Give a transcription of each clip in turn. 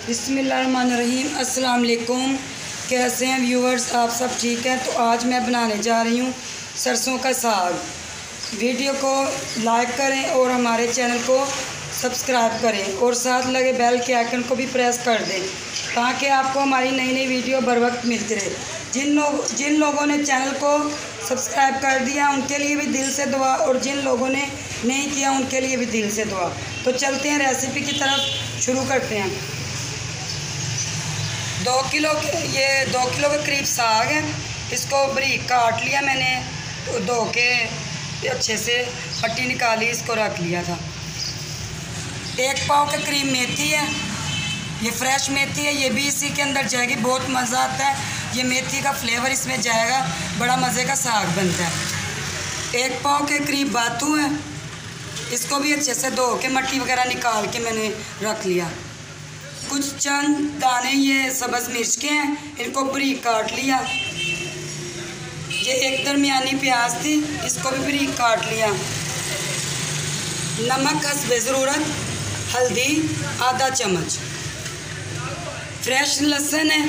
बिस्मिल्लाहिर्रहमानिर्रहीम। अस्सलाम वालेकुम। कैसे हैं व्यूअर्स? आप सब ठीक हैं? तो आज मैं बनाने जा रही हूँ सरसों का साग। वीडियो को लाइक करें और हमारे चैनल को सब्सक्राइब करें और साथ लगे बेल के आइकन को भी प्रेस कर दें ताकि आपको हमारी नई नई वीडियो बर वक्त मिलती रहे। जिन लोगों ने चैनल को सब्सक्राइब कर दिया उनके लिए भी दिल से दुआ, और जिन लोगों ने नहीं किया उनके लिए भी दिल से दुआ। तो चलते हैं रेसिपी की तरफ, शुरू करते हैं। 2 किलो के करीब साग है। इसको बारीक काट लिया मैंने, तो धो के अच्छे से पट्टी निकाली, इसको रख लिया था। 1 पाव के करीब मेथी है, ये फ्रेश मेथी है, ये भी इसी के अंदर जाएगी। बहुत मज़ा आता है, ये मेथी का फ्लेवर इसमें जाएगा, बड़ा मज़े का साग बनता है। 1 पाव के करीब बातू है, इसको भी अच्छे से धो के मट्टी वगैरह निकाल के मैंने रख लिया। कुछ चंद दाने ये सब्ज़ मिर्च के हैं, इनको बारीक काट लिया। ये एक दरमियानी प्याज थी, इसको भी बारीक काट लिया। नमक हस्बे ज़रूरत, हल्दी आधा चम्मच। फ्रेश लहसुन है,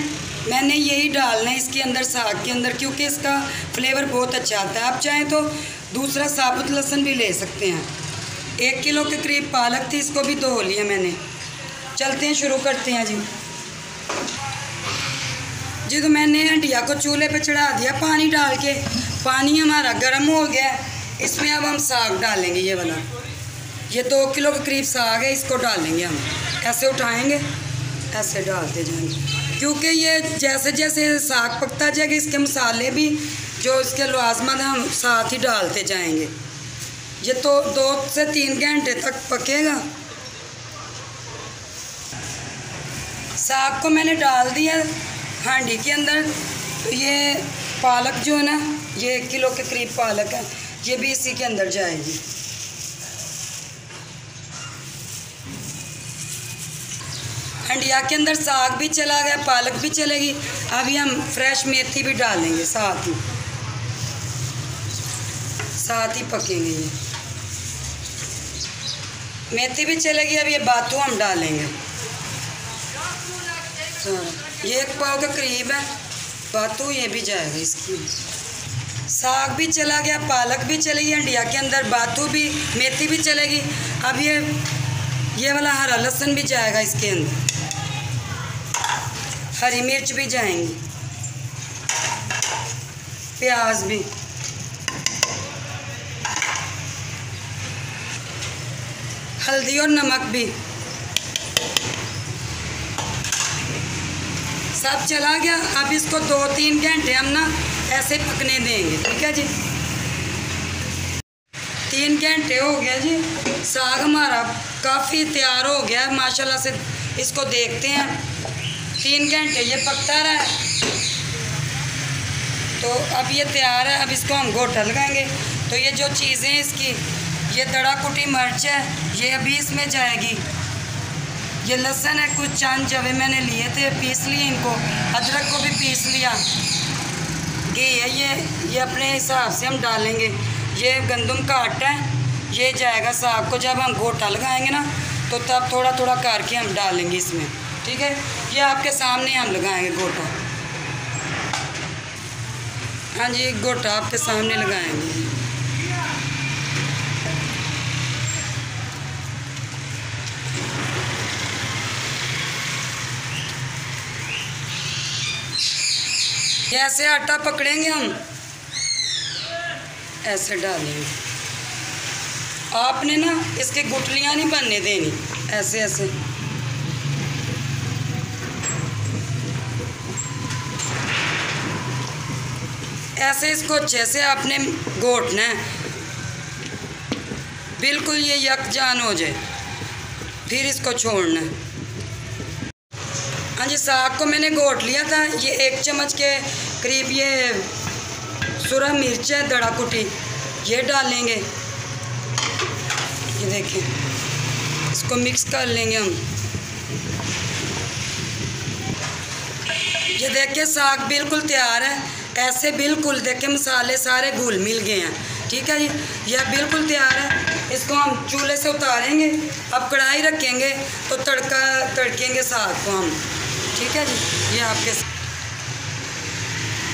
मैंने यही डालना है इसके अंदर, साग के अंदर, क्योंकि इसका फ्लेवर बहुत अच्छा आता है। आप चाहें तो दूसरा साबुत लहसुन भी ले सकते हैं। 1 किलो के करीब पालक थी, इसको भी धो लिया मैंने। चलते हैं, शुरू करते हैं जी। तो मैंने हंडिया को चूल्हे पे चढ़ा दिया पानी डाल के। पानी हमारा गर्म हो गया है, इसमें अब हम साग डालेंगे। ये वाला, ये 2 किलो के करीब साग है, इसको डालेंगे हम। ऐसे उठाएंगे, ऐसे डालते जाएंगे, क्योंकि ये जैसे जैसे साग पकता जाएगा इसके मसाले भी जो इसके लाजमत हम साथ ही डालते जाएंगे। ये तो 2 से 3 घंटे तक पकेगा। साग को मैंने डाल दिया हांडी के अंदर। तो ये पालक जो है ना, ये 1 किलो के करीब पालक है, ये भी इसी के अंदर जाएगी। हंडिया के अंदर साग भी चला गया, पालक भी चलेगी। अभी हम फ्रेश मेथी भी डालेंगे, साथ ही पकेंगे। ये मेथी भी चलेगी। अब ये बातू हम डालेंगे। ये 1 पाव के करीब है बातू, ये भी जाएगा इसकी। साग भी चला गया, पालक भी चलेगी हंडिया के अंदर, बातू भी, मेथी भी चलेगी। अब ये वाला हरा लहसुन भी जाएगा इसके अंदर, हरी मिर्च भी जाएंगी, प्याज भी, हल्दी और नमक भी सब चला गया। अब इसको 2-3 घंटे हम ना ऐसे पकने देंगे, ठीक है जी। 3 घंटे हो गया जी, साग हमारा काफ़ी तैयार हो गया है माशाल्लाह से। इसको देखते हैं, 3 घंटे ये पकता रहा है, तो अब ये तैयार है। अब इसको हम घोटा लगाएंगे। तो ये जो चीज़ें इसकी, ये दड़ा कुटी मिर्च है, ये अभी इसमें जाएगी। ये लहसुन है, कुछ चंद जवे मैंने लिए थे, पीस लिए इनको। अदरक को भी पीस लिया। घी है, ये अपने हिसाब से हम डालेंगे। ये गंदम का आटा है, ये जाएगा साग को। जब हम घोटा लगाएंगे ना, तो तब थोड़ा थोड़ा करके हम डालेंगे इसमें, ठीक है। ये आपके सामने हम लगाएंगे घोटा। हाँ जी, घोटा आपके सामने लगाएंगे। ऐसे आटा पकड़ेंगे हम, ऐसे डालेंगे। आपने ना इसके गुठलियाँ नहीं बनने देनी, ऐसे ऐसे। ऐसे इसको अच्छे से आपने घोटना है, बिल्कुल ये यकजान हो जाए, फिर इसको छोड़ना है। हाँ जी, साग को मैंने घोट लिया था। ये 1 चम्मच के करीब ये सुरख मिर्च है, दड़ा कुटी, ये डालेंगे। ये देखिए, इसको मिक्स कर लेंगे हम। ये देखिए साग बिल्कुल तैयार है। ऐसे बिल्कुल देखिए मसाले सारे घुल मिल गए हैं। ठीक है जी, यह बिल्कुल तैयार है। इसको हम चूल्हे से उतारेंगे। अब कढ़ाई रखेंगे तो तड़केंगे साग को हम। ठीक है जी, ये आपके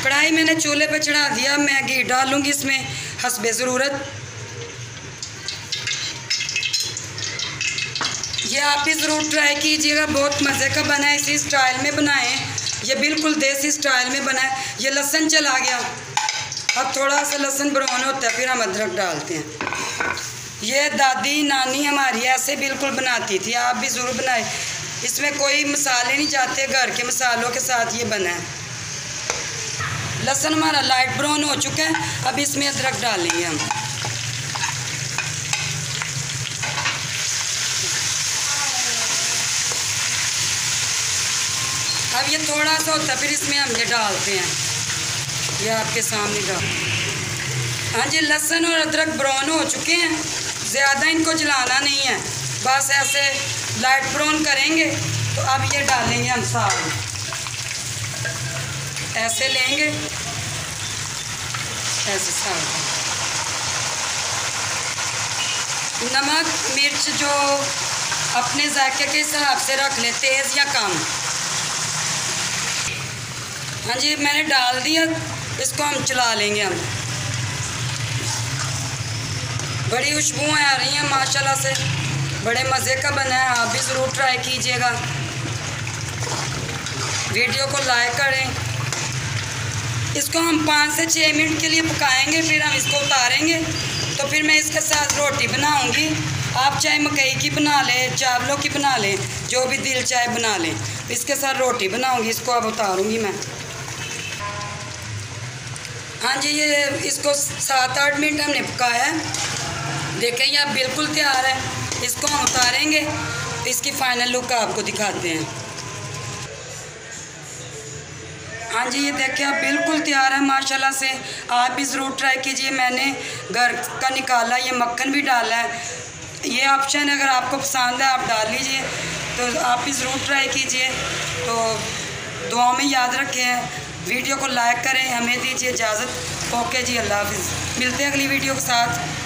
कढ़ाई मैंने चूल्हे पे चढ़ा दिया। मैं घी डालूँगी इसमें हस्बे ज़रूरत। ये आप भी ज़रूर ट्राई कीजिएगा, बहुत मज़े का बना है। इसी स्टाइल में बनाएं, ये बिल्कुल देसी स्टाइल में बना है। ये लहसुन चला गया, अब थोड़ा सा लहसुन ब्राउन होता है फिर हम अदरक डालते हैं। ये दादी नानी हमारी ऐसे बिल्कुल बनाती थी, आप भी ज़रूर बनाएं। इसमें कोई मसाले नहीं जाते, घर के मसालों के साथ ये बना है। लहसुन हमारा लाइट ब्राउन हो चुका है, अब इसमें अदरक डालेंगे हम। अब ये थोड़ा सा होता है फिर इसमें हम ये डालते हैं, ये आपके सामने डाल। हाँ जी, लहसुन और अदरक ब्राउन हो चुके हैं, ज़्यादा इनको जलाना नहीं है, बस ऐसे लाइट ब्राउन करेंगे। तो अब ये डालेंगे हम साग, ऐसे लेंगे, ऐसे साग। नमक मिर्च जो अपने जायके के हिसाब से रख लें, तेज़ या कम। हाँ जी, मैंने डाल दिया, इसको हम चला लेंगे। हम बड़ी खुशबुएं आ रही हैं माशाल्लाह से, बड़े मज़े का बना है। आप भी ज़रूर ट्राई कीजिएगा। वीडियो को लाइक करें। इसको हम 5 से 6 मिनट के लिए पकाएंगे, फिर हम इसको उतारेंगे। तो फिर मैं इसके साथ रोटी बनाऊंगी। आप चाहे मकई की बना लें, चावलों की बना लें, जो भी दिल चाहे बना लें। इसके साथ रोटी बनाऊंगी, इसको अब उतारूंगी मैं। हाँ जी, ये इसको 7-8 मिनट हमने पकाया है। देखें ये अब बिल्कुल तैयार है। इसको हम उतारेंगे तो इसकी फ़ाइनल लुक आपको दिखाते हैं। हाँ जी, ये देखिए अब बिल्कुल तैयार है माशाल्लाह से। आप भी ज़रूर ट्राई कीजिए। मैंने घर का निकाला, ये मक्खन भी डाला है। ये ऑप्शन अगर आपको पसंद है आप डाल लीजिए, तो आप भी ज़रूर ट्राई कीजिए। तो दुआ में याद रखें, वीडियो को लाइक करें। हमें दीजिए इजाज़त। ओके जी, अल्लाह हाफ़िज़। मिलते हैं अगली वीडियो के साथ।